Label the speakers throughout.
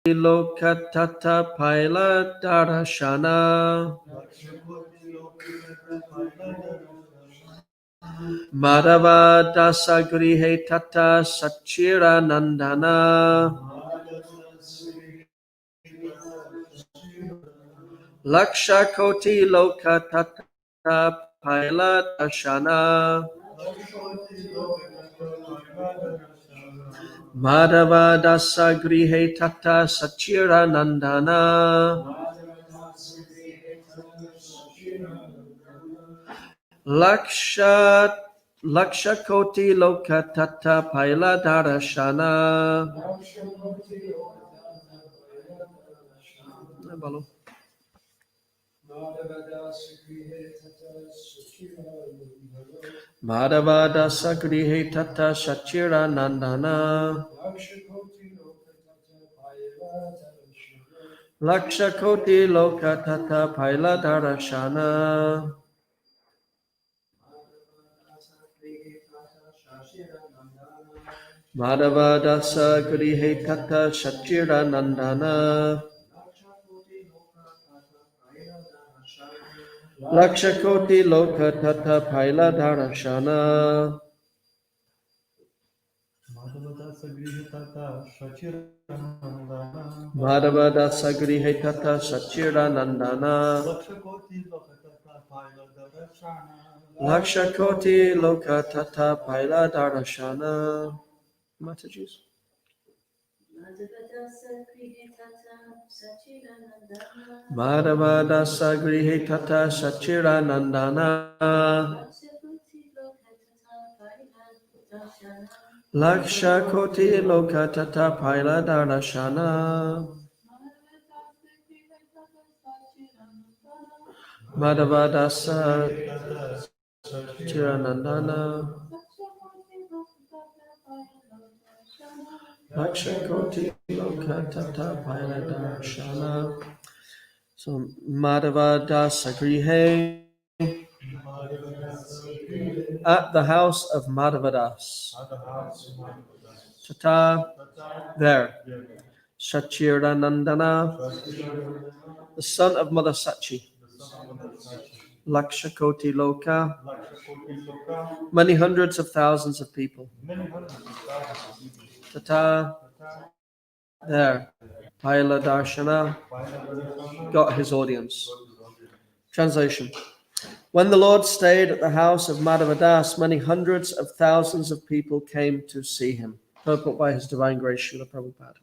Speaker 1: Lokatata Paila Darashana Madhava Dasagrihe Tata Sachira Nandana Laksha Koti Lokatata Paila Darashana Madhava Dasagrihe Tata Sachira Nandana Laksha Koti Lokatata Paila Darashana Balo. Madhava Dasagrihe Tata Sachira Nandana Laksha Koti Lokatata Paila Darashana Madhava Dasagrihe Tata Sachira Nandana Laksha Koti Lokatata Paila Darashana Madhava Dasagrihe Tata Sachira Nandana Laksha Koti Lokatata Paila Darashana Mataji's Madhava Dasagrihe Tata Sachira Nandana Laksha Koti Lokatata Paila Darashana Madhava Dasa Chiranandana Laksha Koti Lokatata Paila Darashana. So Madhava Dasa Grihe at the house of Madhava Das. Tata there. Sachiranandana, the son of Mother Sachi. Laksha Koti Loka, many hundreds of thousands of people. Tata there. Paila Darshana got his audience. Translation. When the Lord stayed at the house of Madhava Das, many hundreds of thousands of people came to see him. Purport by His Divine Grace, Srila Prabhupada.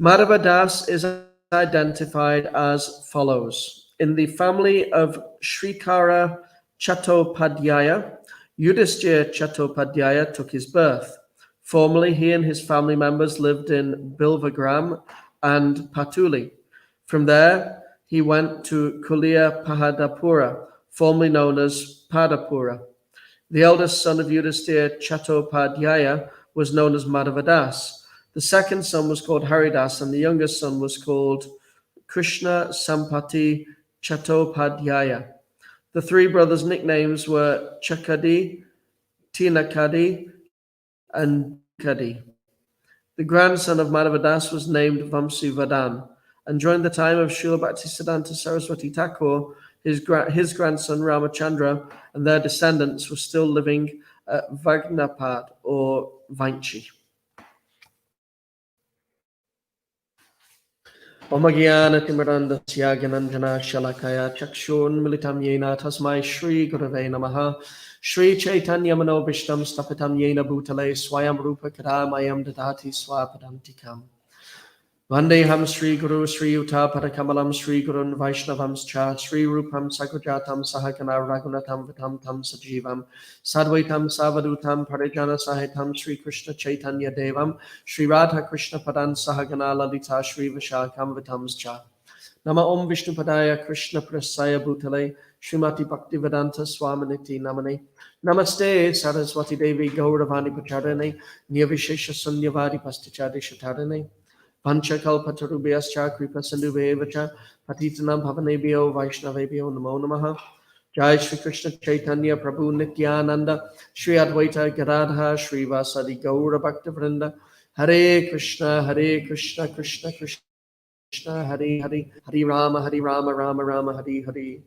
Speaker 1: Madhava Das is identified as follows. In the family of Shrikara Chattopadhyaya, Yudhishthira Chattopadhyaya took his birth. Formerly, he and his family members lived in Bilvagram and Patuli. From there, he went to Kulia Pahadapura, formerly known as Padapura. The eldest son of Yudhishthira Chattopadhyaya was known as Madhava Das. The second son was called Haridas, and the youngest son was called Krishna Sampati Chattopadhyaya. The three brothers' nicknames were Chakadi, Tinakadi, and Kadi. The grandson of Madhava Das was named Vamsi Vadan, and during the time of Srila Bhaktisiddhanta Saraswati Thakur, his grandson Ramachandra and their descendants were still living at Vagnapad or Vainchi. Omagyanatimirandasya Gyananjana Shalakaya Chakshurmilitam Yena Tasmai Shri Gurave Namaha Shri Chaitanya Manobishtam Stapitam Yena Bhutale Swayam Rupa Kadamayam Dadati Swapadantikam Vandeham Sri Guru Sri Uta Padakamalam Sri Gurun Vaishnavamscha Sri Rupam Sakujatam Sahakana Raghunatam Vitam Tam Sajivam Sadvaitam Savadutam Parijana Sahitam Sri Krishna Chaitanya Devam Sri Radha Krishna Padan Sahagana Lalita Sri Vishakam Vitamscha Nama Om Vishnu Padaya Krishna Prasaya Bhutale Srimati Bhaktivedanta Swaminiti Namani Namaste Saraswati Devi Gauravani Pacharane Nirvishesha Sunyavadi Pastichadi Shatarane Panchakalpatarubhyascha kripa sindhuvevacha patitanam bhavanebhyo vaishnavebhyo namo namaha. Jai Shri Krishna Chaitanya Prabhu Nityananda Shri Advaita Gadadha Shri Vasadi Gaura Bhakta Vrinda Hare Krishna, Krishna Krishna, Hare Hare, Hare Rama, Rama Rama, Hare Hare.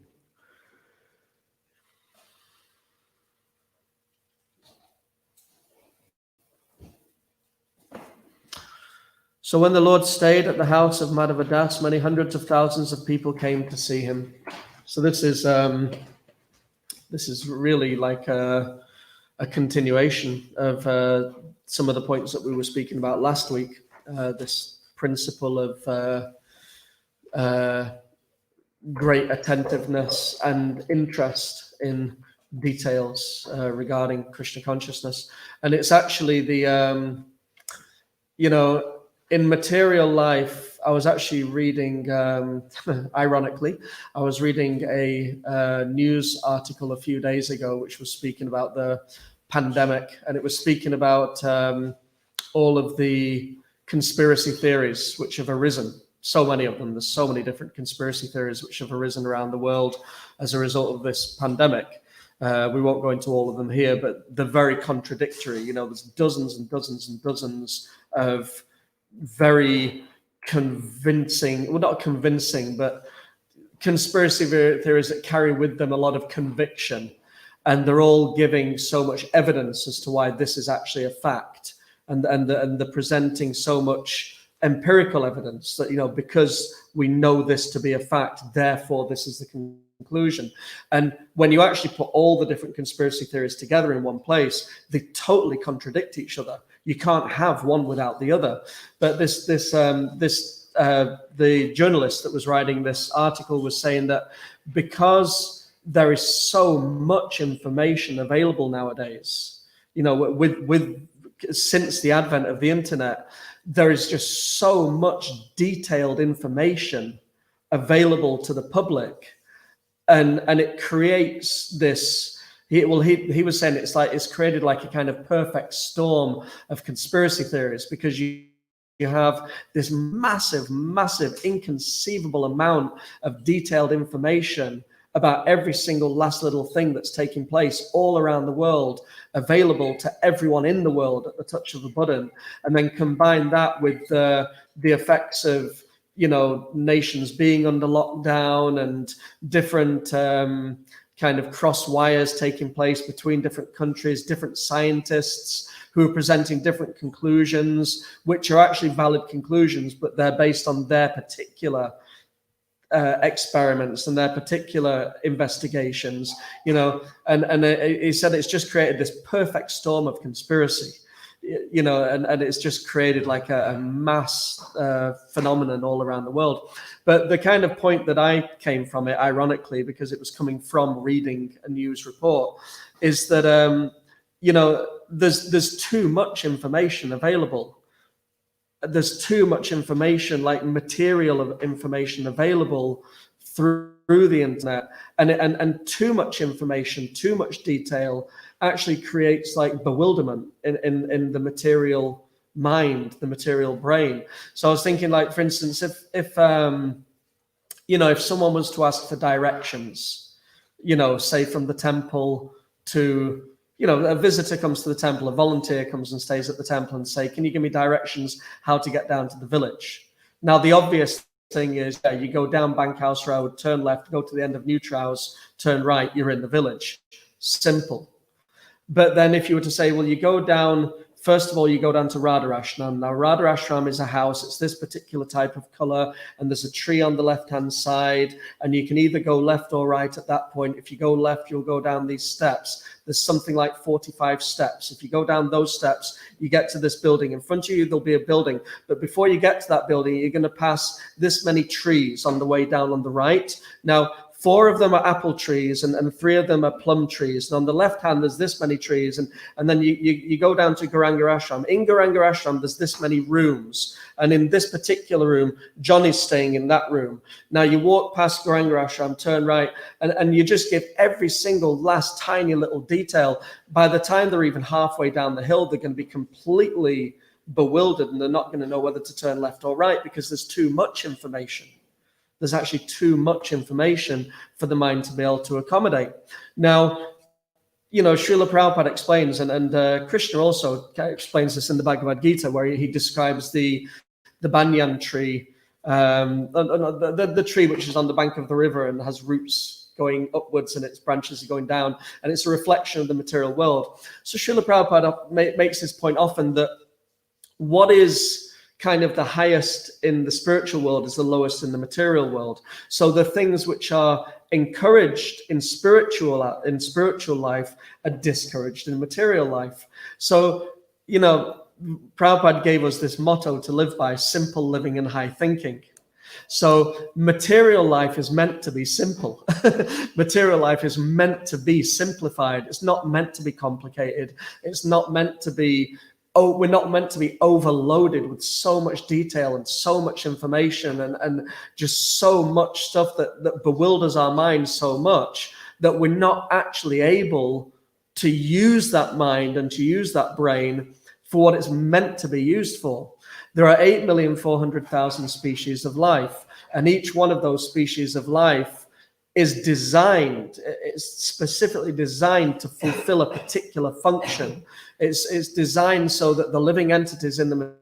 Speaker 1: So when the Lord stayed at the house of Madhava Das, many hundreds of thousands of people came to see him. So this is really like a continuation of some of the points that we were speaking about last week. This principle of great attentiveness and interest in details regarding Krishna consciousness. And it's actually the, in material life, I was actually reading, ironically, I was reading a news article a few days ago, which was speaking about the pandemic, and it was speaking about all of the conspiracy theories which have arisen. So many of them. There's so many different conspiracy theories which have arisen around the world as a result of this pandemic. We won't go into all of them here, but they're very contradictory. There's dozens and dozens and dozens of very convincing, well, not convincing, but conspiracy theories that carry with them a lot of conviction. And they're all giving so much evidence as to why this is actually a fact. And they're presenting so much empirical evidence that, because we know this to be a fact, therefore this is the conclusion. And when you actually put all the different conspiracy theories together in one place, they totally contradict each other. You can't have one without the other. But the journalist that was writing this article was saying that because there is so much information available nowadays, since the advent of the internet, there is just so much detailed information available to the public, and it creates this. He was saying it's created like a kind of perfect storm of conspiracy theories, because you have this massive, inconceivable amount of detailed information about every single last little thing that's taking place all around the world, available to everyone in the world at the touch of a button. And then combine that with the effects of, nations being under lockdown and different kind of cross wires taking place between different countries, different scientists who are presenting different conclusions, which are actually valid conclusions, but they're based on their particular experiments and their particular investigations, and he said it's just created this perfect storm of conspiracy, and it's just created like a mass phenomenon all around the world. But the kind of point that I came from it, ironically, because it was coming from reading a news report, is that there's too much information available. There's too much information, like material information available through the internet, and too much information, too much detail actually creates like bewilderment in the material mind, the material brain. So I was thinking, like, for instance, if someone was to ask for directions, say from the temple to, a visitor comes to the temple, a volunteer comes and stays at the temple and say, can you give me directions how to get down to the village? Now, the obvious thing is, you go down Bankhouse Road, turn left, go to the end of New Trows, turn right, you're in the village. Simple. But then if you were to say, well, you go down, first of all, you go down to Radha Ashram. Now, Radha Ashram is a house. It's this particular type of color, and there's a tree on the left-hand side, and you can either go left or right at that point. If you go left, you'll go down these steps. There's something like 45 steps. If you go down those steps, you get to this building. In front of you, there'll be a building. But before you get to that building, you're going to pass this many trees on the way down on the right. Now, 4 of them are apple trees and 3 of them are plum trees. And on the left hand, there's this many trees. And then you go down to Gauranga Ashram. In Gauranga Ashram, there's this many rooms. And in this particular room, John is staying in that room. Now you walk past Gauranga Ashram, turn right, and you just give every single last tiny little detail. By the time they're even halfway down the hill, they're going to be completely bewildered, and they're not going to know whether to turn left or right because there's too much information. There's actually too much information for the mind to be able to accommodate. Now, Srila Prabhupada explains, and Krishna also explains this in the Bhagavad Gita, where he describes the banyan tree, the tree which is on the bank of the river and has roots going upwards and its branches are going down, and it's a reflection of the material world. So Srila Prabhupada makes this point often, that what is kind of the highest in the spiritual world is the lowest in the material world. So the things which are encouraged in spiritual life are discouraged in material life. So, Prabhupada gave us this motto to live by: simple living and high thinking. So material life is meant to be simple. Material life is meant to be simplified. It's not meant to be complicated. It's not meant to be, we're not meant to be overloaded with so much detail and so much information and just so much stuff that bewilders our minds so much that we're not actually able to use that mind and to use that brain for what it's meant to be used for. There are 8,400,000 species of life, and each one of those species of life is specifically designed to fulfill a particular function. It's designed so that the living entities in the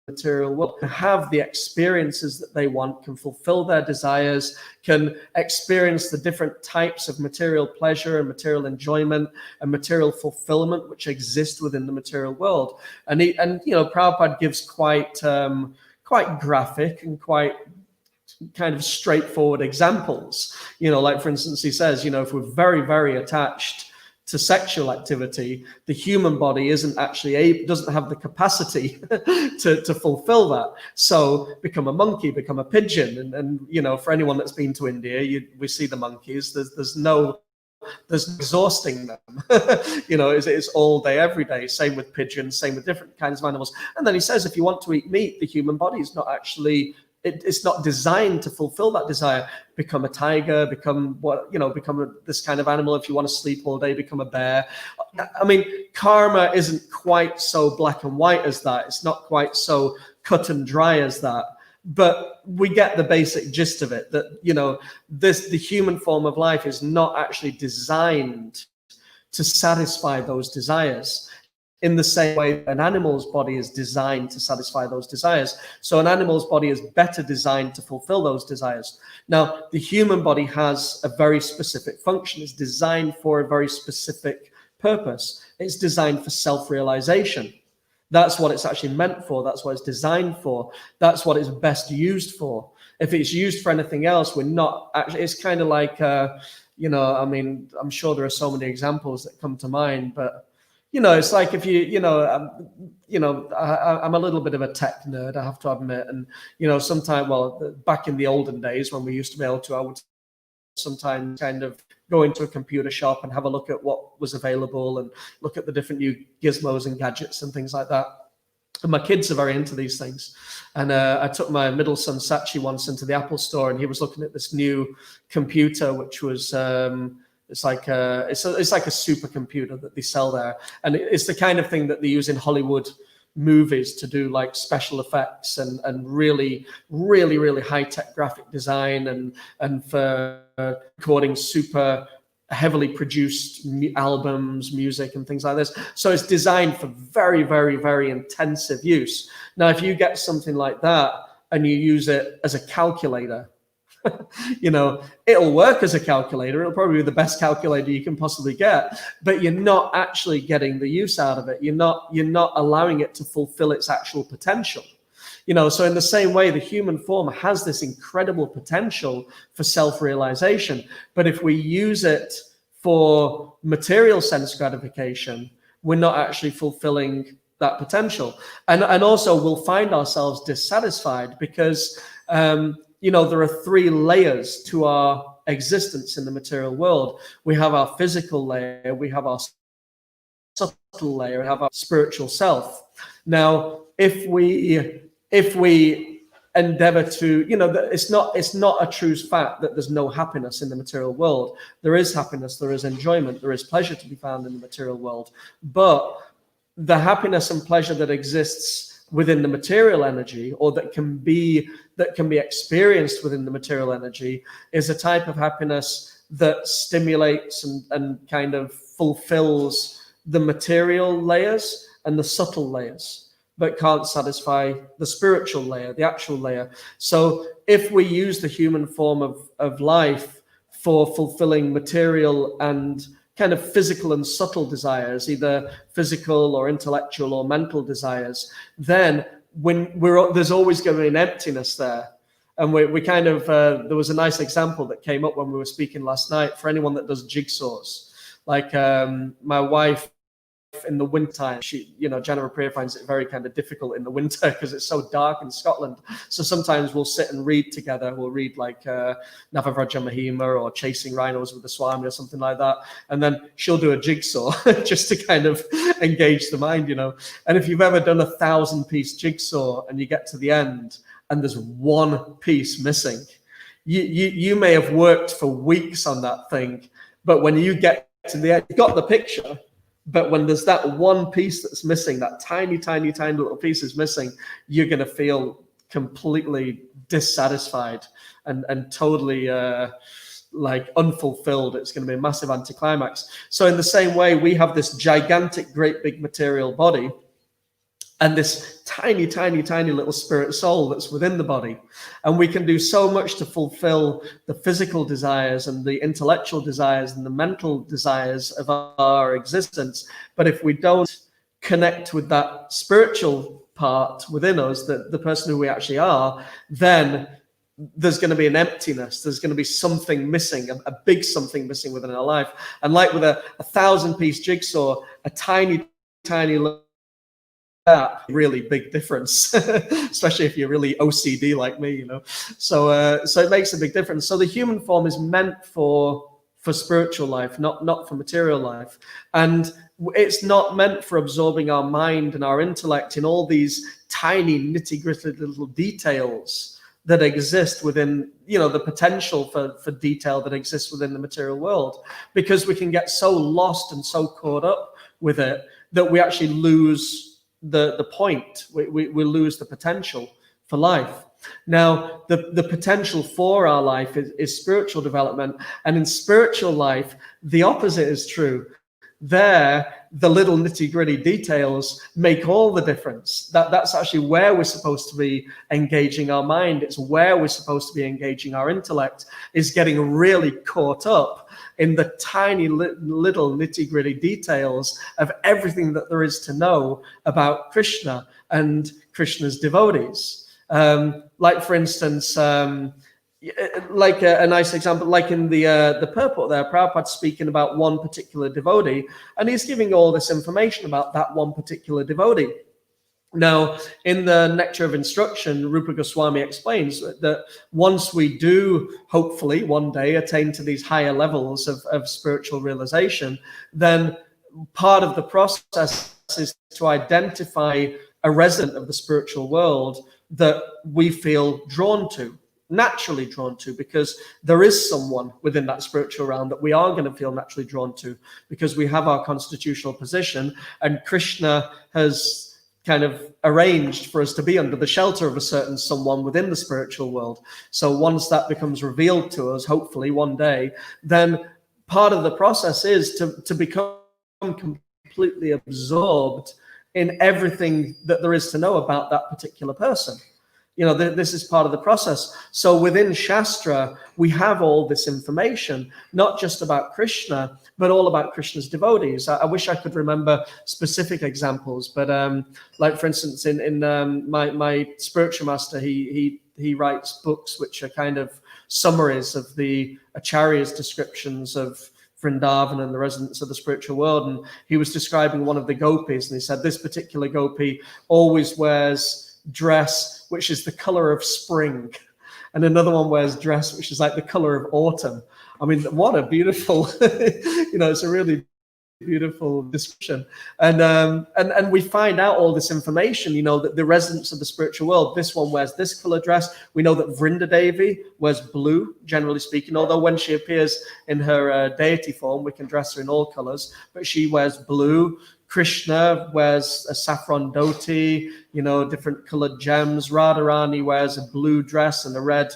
Speaker 1: material world can have the experiences that they want, can fulfill their desires, can experience the different types of material pleasure and material enjoyment and material fulfillment which exist within the material world. And Prabhupada gives quite graphic and quite kind of straightforward examples. Like for instance, he says, if we're very, very attached to sexual activity, the human body doesn't have the capacity to fulfill that. So become a monkey, become a pigeon, and for anyone that's been to India, we see the monkeys. There's no exhausting them. It's all day, every day. Same with pigeons, same with different kinds of animals. And then he says, if you want to eat meat, the human body is not actually. It's not designed to fulfill that desire. Become a tiger, become this kind of animal. If you want to sleep all day, become a bear. I mean, karma isn't quite so black and white as that. It's not quite so cut and dry as that. But we get the basic gist of it, that, the human form of life is not actually designed to satisfy those desires in the same way an animal's body is designed to satisfy those desires. So an animal's body is better designed to fulfill those desires. Now, the human body has a very specific function. It's designed for a very specific purpose. It's designed for self-realization. That's what it's actually meant for. That's what it's designed for. That's what it's best used for. If it's used for anything else, we're not actually, it's kind of like, I'm sure there are so many examples that come to mind, but it's like if I'm a little bit of a tech nerd, I have to admit. And, back in the olden days when we used to be able to, I would sometimes kind of go into a computer shop and have a look at what was available and look at the different new gizmos and gadgets and things like that. And my kids are very into these things. And I took my middle son, Sachi, once into the Apple store, and he was looking at this new computer, which was... It's like a supercomputer that they sell there, and it's the kind of thing that they use in Hollywood movies to do like special effects and really, really, really high tech graphic design and for recording super heavily produced albums, music, and things like this. So it's designed for very, very, very intensive use. Now, if you get something like that and you use it as a calculator, it'll work as a calculator. It'll probably be the best calculator you can possibly get, but you're not actually getting the use out of it. You're not allowing it to fulfill its actual potential. So in the same way, the human form has this incredible potential for self-realization. But if we use it for material sense gratification, we're not actually fulfilling that potential. And also we'll find ourselves dissatisfied because, there are three layers to our existence in the material world. We have our physical layer, we have our subtle layer, and have our spiritual self. Now, if we endeavor to, it's not a true fact that there's no happiness in the material world. There is happiness, there is enjoyment, there is pleasure to be found in the material world. But the happiness and pleasure that exists within the material energy, or that can be experienced within the material energy, is a type of happiness that stimulates and kind of fulfills the material layers and the subtle layers, but can't satisfy the spiritual layer, the actual layer. So if we use the human form of life for fulfilling material and kind of physical and subtle desires, either physical or intellectual or mental desires, then there's always going to be an emptiness there. And we kind of, there was a nice example that came up when we were speaking last night for anyone that does jigsaws. Like my wife, in the winter, Charitamrita finds it very kind of difficult in the winter because it's so dark in Scotland. So sometimes we'll sit and read together. We'll read like Navavraja Mahima or Chasing Rhinos with the Swami or something like that. And then she'll do a jigsaw just to kind of engage the mind, And if you've ever done a 1,000-piece jigsaw and you get to the end and there's one piece missing, you may have worked for weeks on that thing, but when you get to the end, you've got the picture. But when there's that one piece that's missing, that tiny, tiny, tiny little piece is missing, you're going to feel completely dissatisfied and totally like unfulfilled. It's going to be a massive anticlimax. So in the same way, we have this gigantic, great big material body and this tiny, tiny, tiny little spirit soul that's within the body. And we can do so much to fulfill the physical desires and the intellectual desires and the mental desires of our existence. But if we don't connect with that spiritual part within us, the person who we actually are, then there's going to be an emptiness. There's going to be something missing, a big something missing within our life. And like with a 1,000-piece jigsaw, a tiny, tiny little really big difference, especially if you're really OCD like me, So it makes a big difference. So the human form is meant for spiritual life, not for material life, and it's not meant for absorbing our mind and our intellect in all these tiny nitty-gritty little details that exist within, the potential for detail that exists within the material world, because we can get so lost and so caught up with it that we actually lose the point. We lose the potential for life. Now, the potential for our life is spiritual development. And in spiritual life, the opposite is true. There, the little nitty-gritty details make all the difference. That's actually where we're supposed to be engaging our mind. It's where we're supposed to be engaging our intellect, is getting really caught up in the tiny little nitty-gritty details of everything that there is to know about Krishna and Krishna's devotees. Like, for instance, like a nice example, like in the purport there, Prabhupada's speaking about one particular devotee, and he's giving all this information about that one particular devotee. Now, in the Nectar of Instruction, Rupa Goswami explains that once we do, hopefully, one day attain to these higher levels of spiritual realization, then part of the process is to identify a resident of the spiritual world that we feel drawn to, naturally drawn to, because there is someone within that spiritual realm that we are going to feel naturally drawn to, because we have our constitutional position, and Krishna has kind of arranged for us to be under the shelter of a certain someone within the spiritual world. So once that becomes revealed to us, hopefully one day, then part of the process is to become completely absorbed in everything that there is to know about that particular person. This is part of the process. So within Shastra, we have all this information, not just about Krishna, but all about Krishna's devotees. I wish I could remember specific examples, but like, for instance, in my spiritual master, he writes books which are kind of summaries of the Acharya's descriptions of Vrindavan and the residents of the spiritual world. And he was describing one of the gopis, and he said this particular gopi always wears dress which is the color of spring, and another one wears dress which is like the color of autumn. I mean, what a beautiful it's a really beautiful description. And we find out all this information, that the residents of the spiritual world, this one wears this color dress. We know that Vrinda Devi wears blue, generally speaking, although when she appears in her deity form, we can dress her in all colors, but she wears blue. Krishna wears a saffron dhoti, different colored gems. Radharani wears a blue dress and a red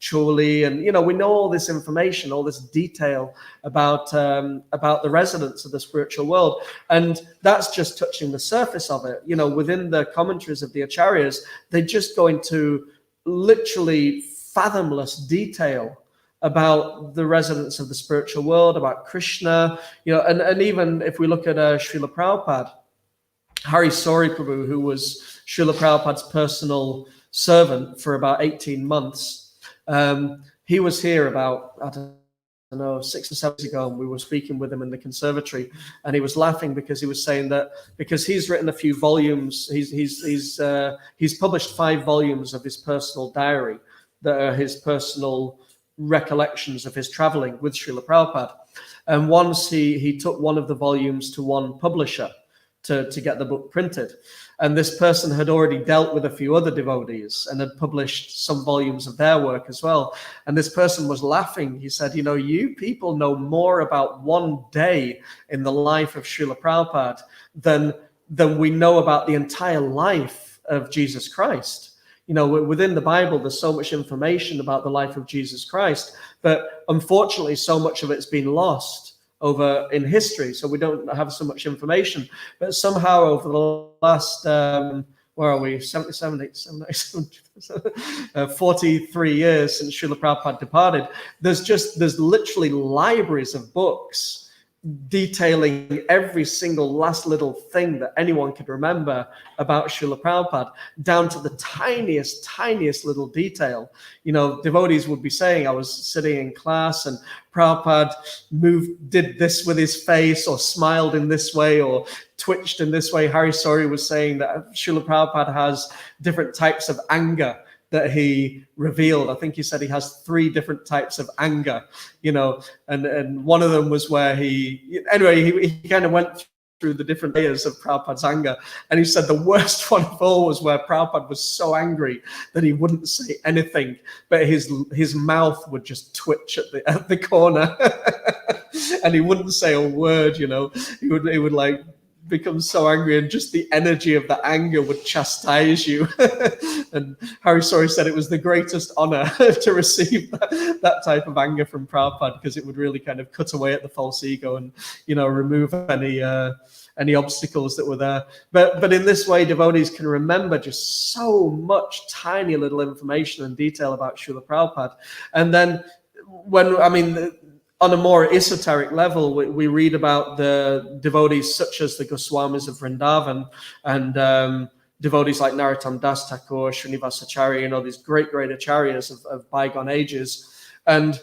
Speaker 1: Choli, and we know all this information, all this detail about the residents of the spiritual world, and that's just touching the surface of it. Within the commentaries of the Acharyas, they just go into literally fathomless detail about the residents of the spiritual world, about Krishna, and even if we look at Srila Prabhupada, Hari Sori Prabhu, who was Srila Prabhupada's personal servant for about 18 months, he was here about, I don't know, 6 or 7 years ago, and we were speaking with him in the conservatory, and he was laughing because he was saying that because he's written a few volumes, he's published 5 volumes of his personal diary that are his personal recollections of his traveling with Srila Prabhupada. And once he took one of the volumes to one publisher to get the book printed. And this person had already dealt with a few other devotees and had published some volumes of their work as well. And this person was laughing. He said, you people know more about one day in the life of Srila Prabhupada than we know about the entire life of Jesus Christ. Within the Bible, there's so much information about the life of Jesus Christ, but unfortunately, so much of it's been lost over in history, so we don't have so much information. But somehow over the last, where are we, 77, 87, 43 years since Srila Prabhupada departed, there's literally libraries of books detailing every single last little thing that anyone could remember about Srila Prabhupada, down to the tiniest little detail. Devotees would be saying, I was sitting in class and Prabhupada did this with his face, or smiled in this way, or twitched in this way. Hari Sori was saying that Srila Prabhupada has different types of anger that he revealed. I think he said he has 3 different types of anger, and one of them was where he kind of went through the different layers of Prabhupada's anger. And he said the worst one of all was where Prabhupada was so angry that he wouldn't say anything, but his mouth would just twitch at the corner and he wouldn't say a word, he would like become so angry, and just the energy of the anger would chastise you. And Hari Sori said it was the greatest honor to receive that type of anger from Prabhupada, because it would really kind of cut away at the false ego and remove any obstacles that were there. But in this way, devotees can remember just so much tiny little information and detail about Srila Prabhupada. And then on a more esoteric level, we read about the devotees such as the Goswamis of Vrindavan, and devotees like Narottam Das Thakur, Srinivasacharya, these great acharyas of bygone ages. And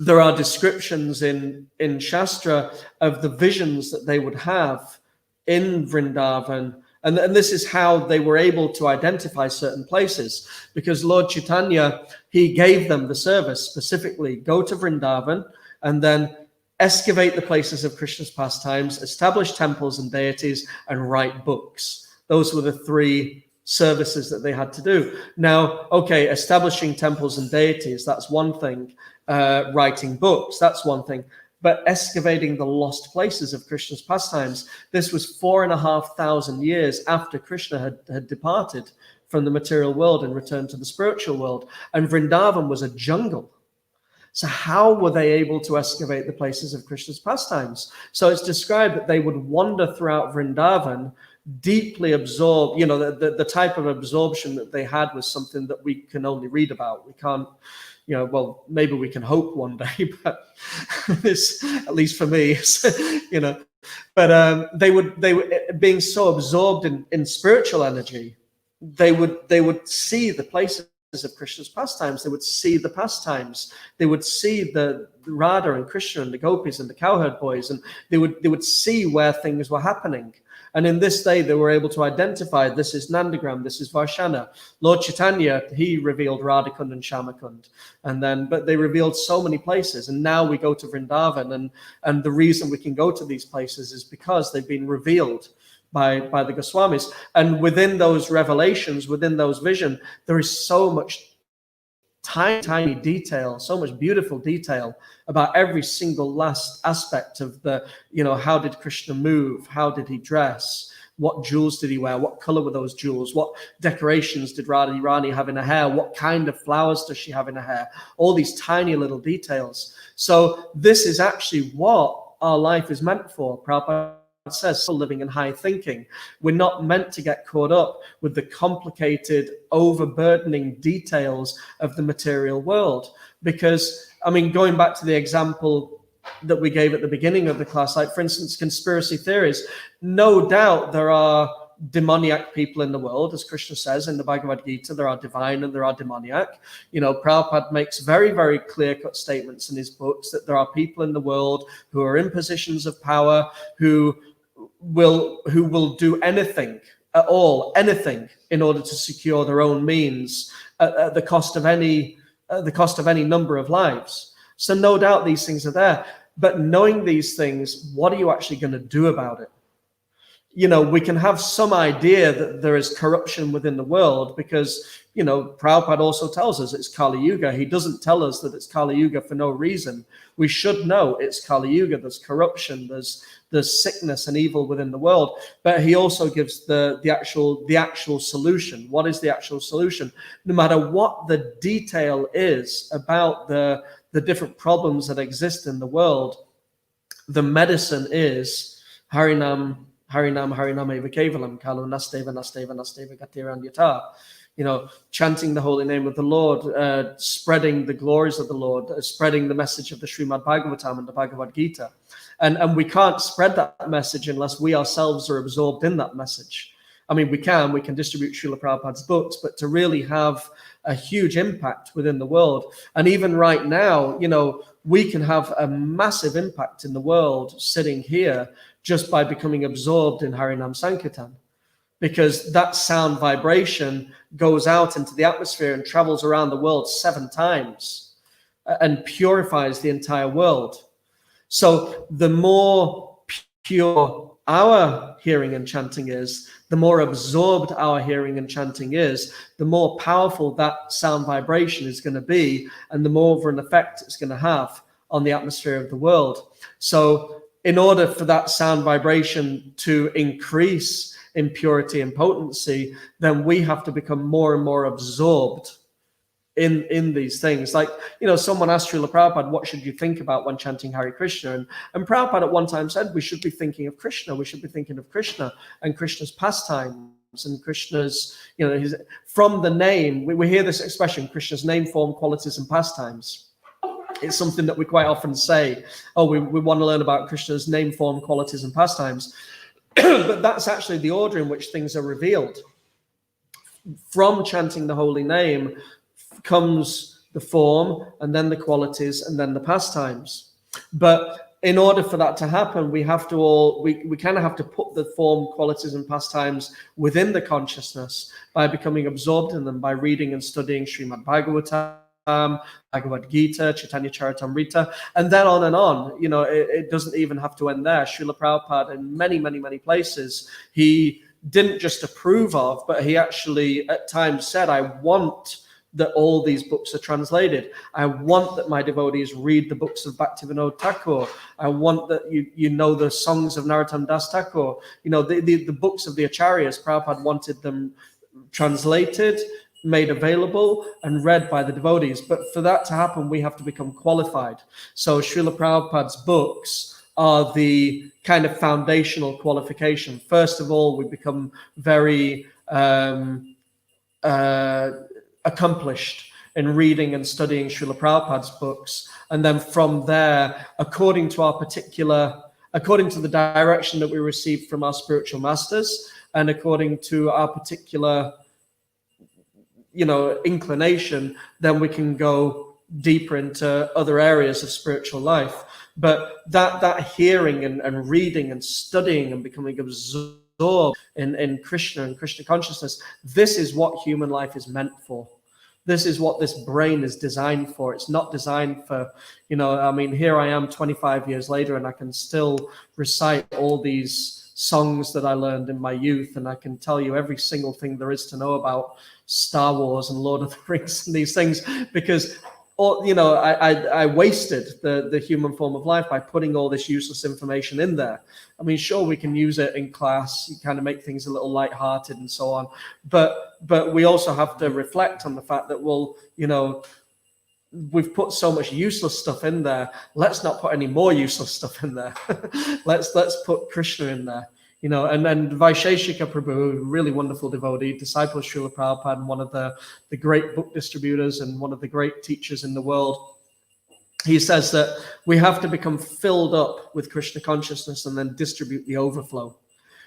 Speaker 1: there are descriptions in Shastra of the visions that they would have in Vrindavan. And this is how they were able to identify certain places, because Lord Chaitanya, he gave them the service specifically: go to Vrindavan and then excavate the places of Krishna's pastimes, establish temples and deities, and write books. Those were the 3 services that they had to do. Now, okay, establishing temples and deities, that's one thing. Writing books, that's one thing. But excavating the lost places of Krishna's pastimes, this was 4,500 years after Krishna had departed from the material world and returned to the spiritual world. And Vrindavan was a jungle. So how were they able to excavate the places of Krishna's pastimes? So it's described that they would wander throughout Vrindavan, deeply absorbed. The type of absorption that they had was something that we can only read about. We can't, well, maybe we can hope one day, but this, at least for me, but they would, being so absorbed in spiritual energy, they would see the places of Krishna's pastimes. They would see the pastimes. They would see the Radha and Krishna and the gopis and the cowherd boys, and they would see where things were happening. And in this day, they were able to identify, this is Nandagram, this is Varshana. Lord Chaitanya, he revealed Radhakund and Shamakund. But they revealed so many places. And now we go to Vrindavan, and the reason we can go to these places is because they've been revealed by the Goswamis. And within those revelations, within those visions, there is so much tiny detail, so much beautiful detail about every single last aspect of the, how did Krishna move? How did he dress? What jewels did he wear? What color were those jewels? What decorations did Radha Rani have in her hair? What kind of flowers does she have in her hair? All these tiny little details. So this is actually what our life is meant for. Prabhupada says, living in high thinking. We're not meant to get caught up with the complicated, overburdening details of the material world. Because, I mean, going back to the example that we gave at the beginning of the class, like, for instance, conspiracy theories, no doubt there are demoniac people in the world. As Krishna says in the Bhagavad Gita, there are divine and there are demoniac. You know, Prabhupada makes very, very clear-cut statements in his books that there are people in the world who are in positions of power, who will do anything at all, anything, in order to secure their own means at the cost of any number of lives. So no doubt these things are there. But knowing these things, what are you actually going to do about it? You know, we can have some idea that there is corruption within the world because, you know, Prabhupada also tells us it's Kali Yuga. He doesn't tell us that it's Kali Yuga for no reason. We should know it's Kali Yuga. There's corruption, there's sickness and evil within the world. But he also gives the actual solution. What is the actual solution? No matter what the detail is about the different problems that exist in the world, the medicine is Harinam Harinama Kevalam Kalu Nasteva Gatiranyata. You know, chanting the holy name of the Lord, spreading the glories of the Lord, spreading the message of the Srimad Bhagavatam and the Bhagavad Gita. And we can't spread that message unless we ourselves are absorbed in that message. I mean, we can distribute Srila Prabhupada's books, but to really have a huge impact within the world. And even right now, you know, we can have a massive impact in the world sitting here just by becoming absorbed in Harinam Sankirtan, because that sound vibration goes out into the atmosphere and travels around the world 7 times and purifies the entire world. So the more pure our hearing and chanting is, the more absorbed our hearing and chanting is, the more powerful that sound vibration is going to be, and the more of an effect it's going to have on the atmosphere of the world. So in order for that sound vibration to increase in purity and potency, then we have to become more and more absorbed in these things. Like, you know, someone asked Srila Prabhupada, what should you think about when chanting Hare Krishna? And Prabhupada at one time said, we should be thinking of Krishna. We should be thinking of Krishna and Krishna's pastimes and Krishna's, you know, from the name, we hear this expression, Krishna's name, form, qualities, and pastimes. It's something that we quite often say, oh, we want to learn about Krishna's name, form, qualities, and pastimes. But that's actually the order in which things are revealed. From chanting the holy name comes the form, and then the qualities, and then the pastimes. But in order for that to happen, we have to we kind of have to put the form, qualities, and pastimes within the consciousness by becoming absorbed in them, by reading and studying Srimad Bhagavatam, Bhagavad Gita, Chaitanya Charitamrita, and then on and on. You know, it doesn't even have to end there. Srila Prabhupada, in many, many, many places, he didn't just approve of, but he actually at times said, I want that all these books are translated. I want that my devotees read the books of Bhaktivinoda Thakur. I want that you know the songs of Narottam Das Thakur. You know, the books of the Acharyas, Prabhupada wanted them translated, made available, and read by the devotees. But for that to happen, we have to become qualified. So Srila Prabhupada's books are the kind of foundational qualification. First of all, we become very accomplished in reading and studying Srila Prabhupada's books. And then from there, according to the direction that we received from our spiritual masters, and according to our particular, you know, inclination, then we can go deeper into other areas of spiritual life. But that hearing and reading and studying and becoming absorbed in Krishna and Krishna consciousness, this is what human life is meant for. This is what this brain is designed for. It's not designed for, you know, I mean, here I am 25 years later, and I can still recite all these songs that I learned in my youth, and I can tell you every single thing there is to know about Star Wars and Lord of the Rings and these things, because or I wasted the human form of life by putting all this useless information in there. I mean, sure, we can use it in class, you kind of make things a little lighthearted and so on, but we also have to reflect on the fact that, well, we've put so much useless stuff in there. Let's not put any more useless stuff in there. let's put Krishna in there. And then Vaisheshika Prabhu, really wonderful devotee, disciple of Srila Prabhupada, and one of the great book distributors and one of the great teachers in the world. He says that we have to become filled up with Krishna consciousness and then distribute the overflow.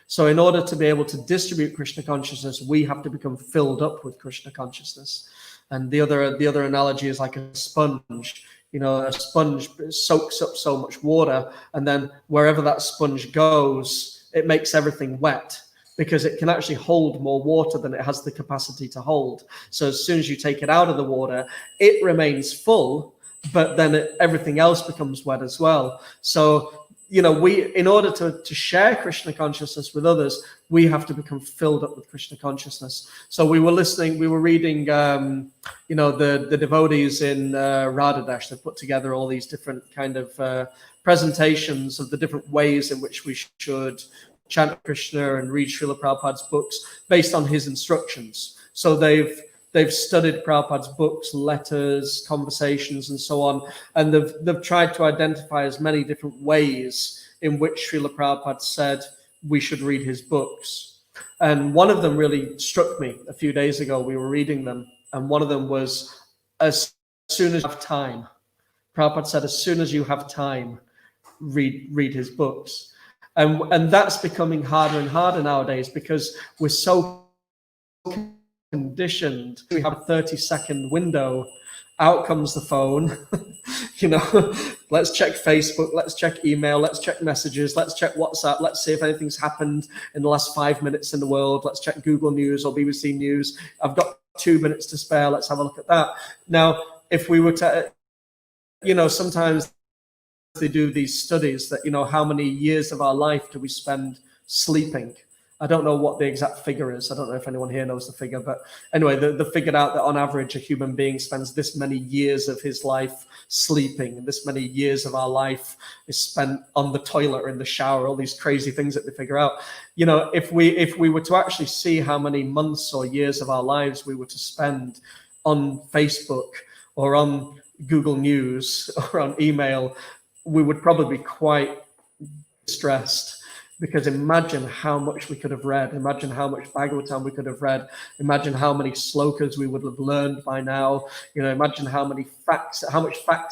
Speaker 1: So in order to be able to distribute Krishna consciousness, we have to become filled up with Krishna consciousness. And the other analogy is like a sponge. A sponge soaks up so much water, and then wherever that sponge goes, it makes everything wet, because it can actually hold more water than it has the capacity to hold. So as soon as you take it out of the water, it remains full, but then everything else becomes wet as well. So we, in order to share Krishna consciousness with others, we have to become filled up with Krishna consciousness. So we were reading, the devotees in Radhadesh. They put together all these different kind of presentations of the different ways in which we should chant Krishna and read Srila Prabhupada's books based on his instructions. So they've studied Prabhupada's books, letters, conversations, and so on, and they've tried to identify as many different ways in which Srila Prabhupada said we should read his books. And one of them really struck me a few days ago. We were reading them, and one of them was, as soon as you have time. Prabhupada said, as soon as you have time, read his books. And that's becoming harder and harder nowadays, because we're so conditioned. We have a 30-second window. Out comes the phone. Let's check Facebook, let's check email, let's check messages, let's check WhatsApp, let's see if anything's happened in the last 5 minutes in the world, let's check Google News or BBC News. I've got 2 minutes to spare, let's have a look at that. Now, if we were to, sometimes they do these studies that, how many years of our life do we spend sleeping? I don't know what the exact figure is. I don't know if anyone here knows the figure, but anyway, they figured out that on average, a human being spends this many years of his life sleeping, and this many years of our life is spent on the toilet or in the shower, all these crazy things that they figure out. If we were to actually see how many months or years of our lives we were to spend on Facebook or on Google News or on email, we would probably be quite stressed. Because imagine how much we could have read. Imagine how much Bhagavatam we could have read. Imagine how many slokas we would have learned by now. Imagine how much facts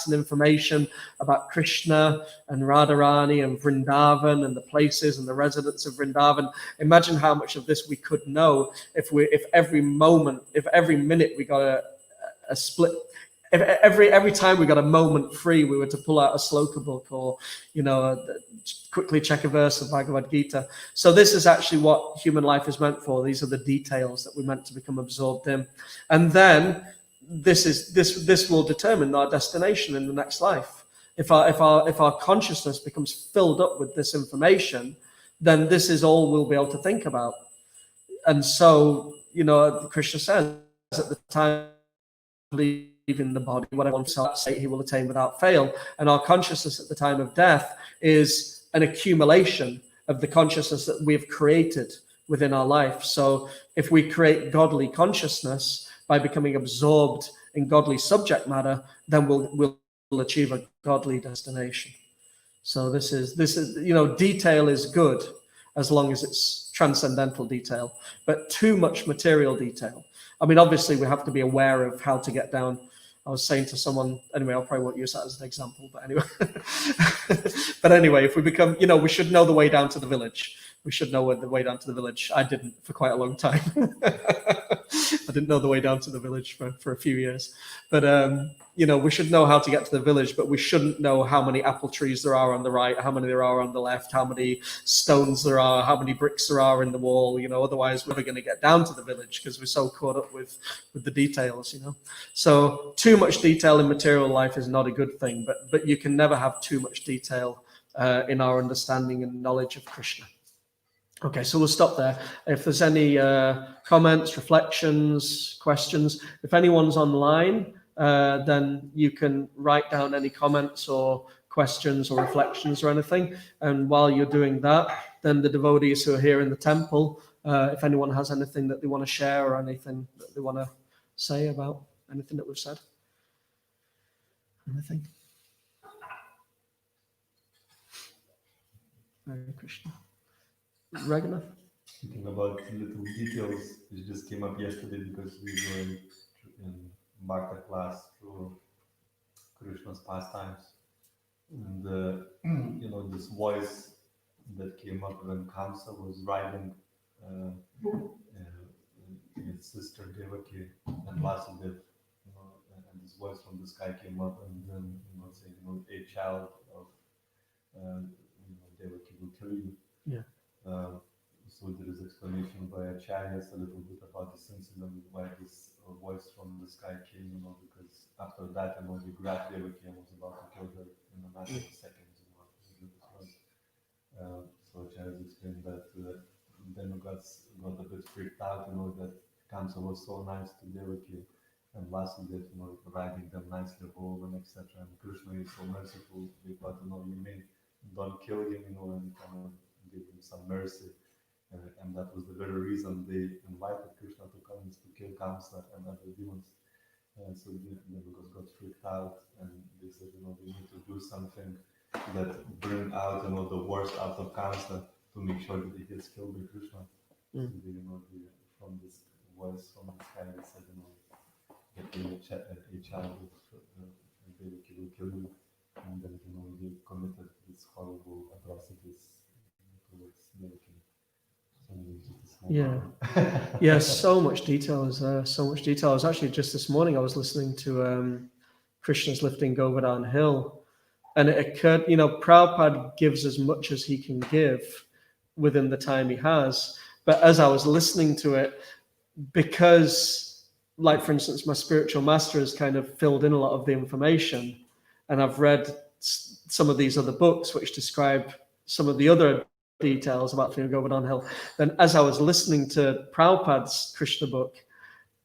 Speaker 1: and information about Krishna and Radharani and Vrindavan and the places and the residents of Vrindavan. Imagine how much of this we could know if every minute we got a split. If every time we got a moment free, we were to pull out a sloka book or, quickly check a verse of Bhagavad Gita. So this is actually what human life is meant for. These are the details that we're meant to become absorbed in. And then this will determine our destination in the next life. If our consciousness becomes filled up with this information, then this is all we'll be able to think about. And so, Krishna says at the time leaving the body, whatever one state he will attain without fail. And our consciousness at the time of death is an accumulation of the consciousness that we've created within our life. So if we create godly consciousness by becoming absorbed in godly subject matter, then we'll achieve a godly destination. So this is detail is good as long as it's transcendental detail, but too much material detail. I mean, obviously we have to be aware of how to get down. I was saying to someone, anyway, I probably won't use that as an example, but anyway, if we become, we should know the way down to the village. We should know the way down to the village. I didn't for quite a long time. I didn't know the way down to the village for a few years. But, we should know how to get to the village, but we shouldn't know how many apple trees there are on the right, how many there are on the left, how many stones there are, how many bricks there are in the wall. Otherwise we're never going to get down to the village because we're so caught up with the details, So too much detail in material life is not a good thing, but you can never have too much detail in our understanding and knowledge of Krishna. Okay, so we'll stop there. If there's any comments, reflections, questions, if anyone's online, then you can write down any comments or questions or reflections or anything. And while you're doing that, then the devotees who are here in the temple, if anyone has anything that they want to share or anything that they want to say about anything that we've said. Anything? Hare Krishna. Raghunath?
Speaker 2: Thinking about little details, which just came up yesterday because we were in Bhakta class through Krishna's pastimes. And, this voice that came up when Kamsa was riding his sister Devaki and Vasudev, and this voice from the sky came up and then, saying, a child of Devaki will kill you.
Speaker 1: Yeah.
Speaker 2: So there is explanation by Acharyas a little bit about this incident, why this voice from the sky came, because after that, he grabbed Devaki and was about to kill her in a matter of seconds. So Acharyas explained that demigods got a bit freaked out, that Kamsa was so nice to Devaki and Vasudev, riding them nicely home and etc. And Krishna is so merciful, they thought, don't kill him, and kind of give him some mercy. And that was the very reason they invited Krishna to come, is to kill Kamsa and other demons. So the demigods got freaked out and they said, they need to do something that bring out, the worst out of Kamsa to make sure that he gets killed by Krishna. So they, from this voice from the sky, they said, that a child of Devaki will kill you. And then, they committed these horrible atrocities towards Devaki.
Speaker 1: Yeah, so much detail is there. So much detail. I was actually just this morning, I was listening to Krishna's Lifting Govardhan Hill, and it occurred, Prabhupada gives as much as he can give within the time he has. But as I was listening to it, because, like, for instance, my spiritual master has kind of filled in a lot of the information, and I've read some of these other books which describe some of the other details about Lifting Govardhan Hill. Then as I was listening to Prabhupada's Krishna book,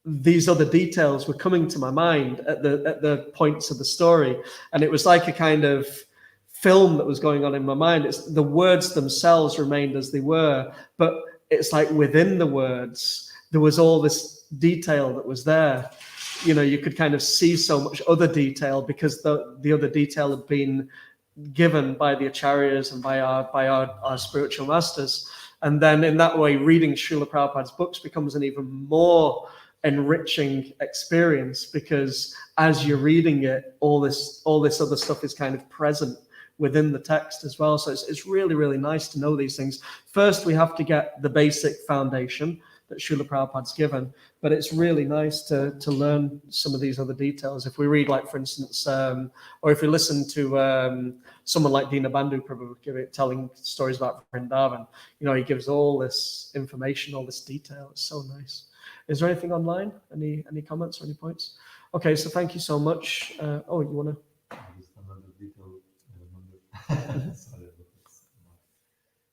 Speaker 1: these other details were coming to my mind at the points of the story. And it was like a kind of film that was going on in my mind. It's the words themselves remained as they were, but it's like within the words, there was all this detail that was there. You could kind of see so much other detail because the other detail had been given by the acharyas and by our spiritual masters. And then in that way, reading Srila Prabhupada's books becomes an even more enriching experience, because as you're reading it, all this other stuff is kind of present within the text as well. So it's really, really nice to know these things. First, we have to get the basic foundation that Srila Prabhupada's given, but it's really nice to learn some of these other details. If we read, like, for instance, or if we listen to someone like Dinabandhu Prabhu telling stories about Vrindavan, he gives all this information, all this detail. It's so nice. Is there anything online? Any comments or any points? Okay, so thank you so much. You want to?
Speaker 2: Just another detail I remember. Sorry, but it's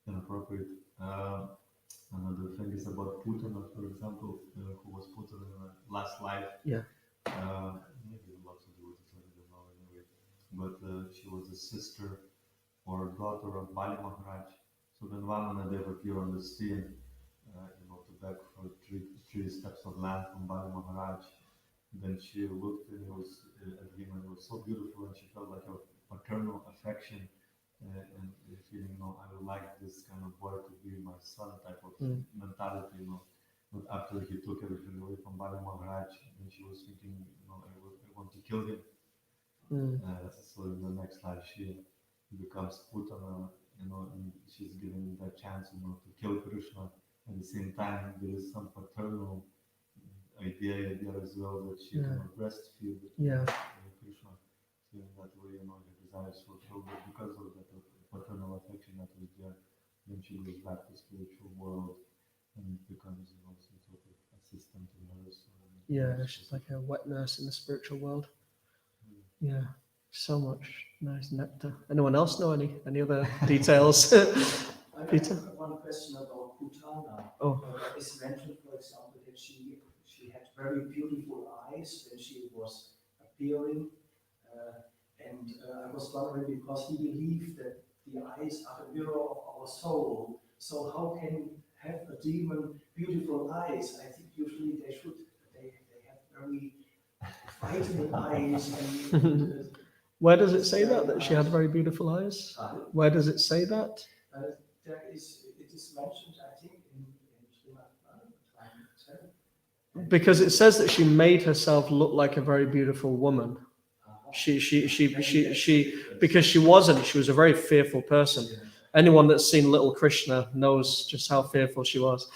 Speaker 2: not inappropriate. Another thing is about Putana, for example, who was Putana in the last life.
Speaker 1: Yeah.
Speaker 2: Maybe lots of devotees, I don't know anyway. But she was a sister or daughter of Bali Maharaj. So when Ramananda appeared on the scene, to beg for three steps of land from Bali Maharaj, then she looked and at him, and it was so beautiful, and she felt like a paternal affection. And feeling, I would like this kind of boy to be my son type of mentality, But after he took everything away from Bali Maharaj, then she was thinking, I want to kill him. So in the next life, she becomes Putana, and she's given that chance, to kill Krishna. At the same time, there is some paternal idea there as well, that she can breastfeed Krishna. So in that way, her desires fulfilled, but because of that paternal affection that was there, then she goes back to the spiritual world and becomes, some sort of assistant to nurse.
Speaker 1: She's like a wet nurse in the spiritual world. Yeah, so much nice nectar. Anyone else know any other details?
Speaker 3: I have one question about Putana. It's mentioned, for example, that she had very beautiful eyes when she was a appearing. And I was wondering, because he believed that the eyes are the mirror of our soul. So how can you have a demon beautiful eyes? I think usually they have very frightening eyes. And,
Speaker 1: Where does it say that she had very beautiful eyes? Where does it say that?
Speaker 3: it is mentioned, I think, in Charitamrita.
Speaker 1: Because it says that she made herself look like a very beautiful woman. Because she wasn't. She was a very fearful person. Anyone that's seen little Krishna knows just how fearful she was.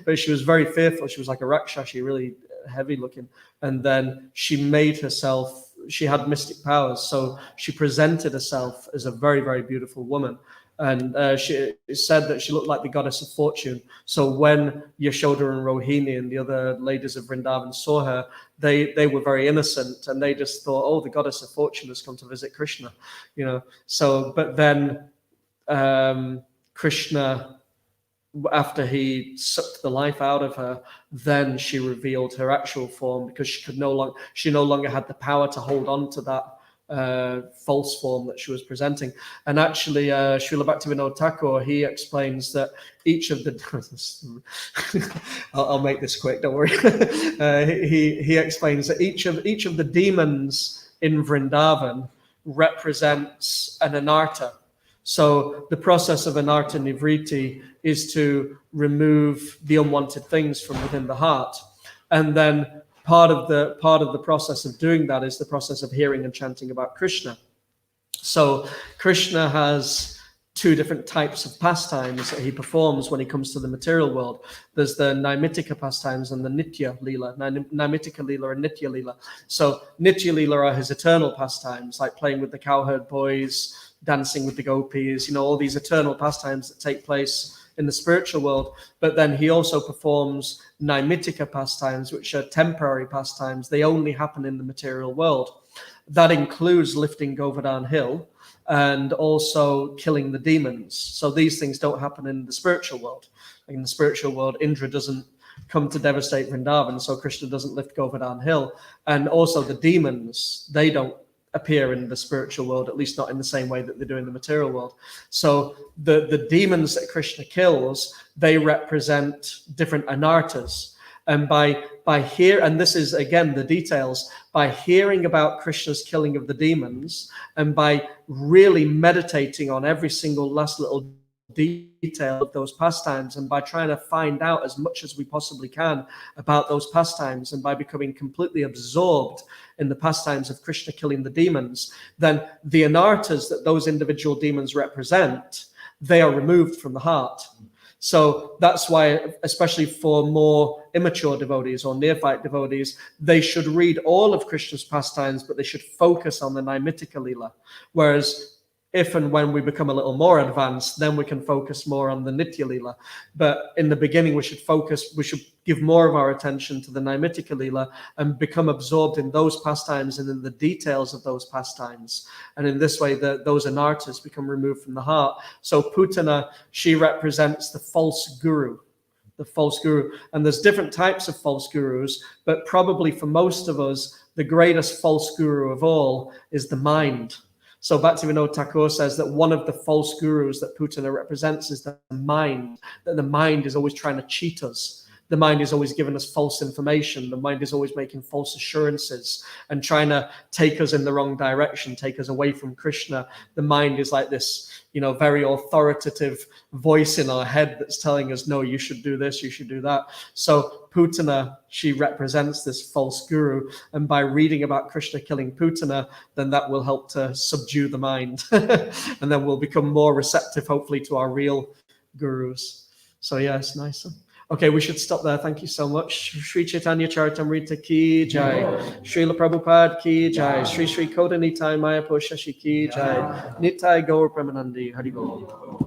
Speaker 1: But she was very fearful. She was like a Rakshashi, really heavy looking. And then she made herself, she had mystic powers. So she presented herself as a very, very beautiful woman. And it said that she looked like the goddess of fortune. So when Yashoda and Rohini and the other ladies of Vrindavan saw her, they were very innocent, and they just thought, oh, the goddess of fortune has come to visit Krishna, you know. So, but then Krishna, after he sucked the life out of her, then she revealed her actual form, because she no longer had the power to hold on to that false form that she was presenting. And actually, Srila Bhaktivinoda Thakur, he explains that each of the I'll make this quick, don't worry. He explains that each of the demons in Vrindavan represents an anartha. So the process of anartha nivriti is to remove the unwanted things from within the heart, and then part of the process of doing that is the process of hearing and chanting about Krishna. So Krishna has two different types of pastimes that he performs when he comes to the material world. There's the Naimitika pastimes and the Nitya Leela, Naimitika Leela and Nitya Leela. So Nitya Leela are his eternal pastimes, like playing with the cowherd boys, dancing with the gopis, all these eternal pastimes that take place in the spiritual world. But then he also performs Naimitika pastimes, which are temporary pastimes. They only happen in the material world. That includes lifting Govardhan Hill and also killing the demons. So these things don't happen in the spiritual world. In the spiritual world, Indra doesn't come to devastate Vrindavan, so Krishna doesn't lift Govardhan Hill. And also the demons, they don't appear in the spiritual world, at least not in the same way that they do in the material world. So the demons that Krishna kills, they represent different anarthas. And and this is again the details, by hearing about Krishna's killing of the demons, and by really meditating on every single last little detail of those pastimes, and by trying to find out as much as we possibly can about those pastimes, and by becoming completely absorbed in the pastimes of Krishna killing the demons, then the anarthas that those individual demons represent, they are removed from the heart. So that's why, especially for more immature devotees or neophyte devotees, they should read all of Krishna's pastimes, but they should focus on the Naimitika Leela. Whereas if and when we become a little more advanced, then we can focus more on the Nitya Leela. But in the beginning, we should give more of our attention to the Naimitika Leela and become absorbed in those pastimes and in the details of those pastimes. And in this way, those anarthas become removed from the heart. So Putana, she represents the false guru. The false guru. And there's different types of false gurus, but probably for most of us, the greatest false guru of all is the mind. So Bhaktivinoda Thakur says that one of the false gurus that Putana represents is the mind, that the mind is always trying to cheat us. The mind is always giving us false information. The mind is always making false assurances and trying to take us in the wrong direction, take us away from Krishna. The mind is like this, very authoritative voice in our head that's telling us, no, you should do this, you should do that. So Putana, she represents this false guru. And by reading about Krishna killing Putana, then that will help to subdue the mind. And then we'll become more receptive, hopefully, to our real gurus. So yeah, it's nice. Okay, we should stop there. Thank you so much. Sri Chaitanya Charitamrita ki jai. Srila Prabhupada ki jai. Sri Sri Koda Nitai Mayapur Shashi ki jai. Nitai Gaur Premanandi. Hari Bol.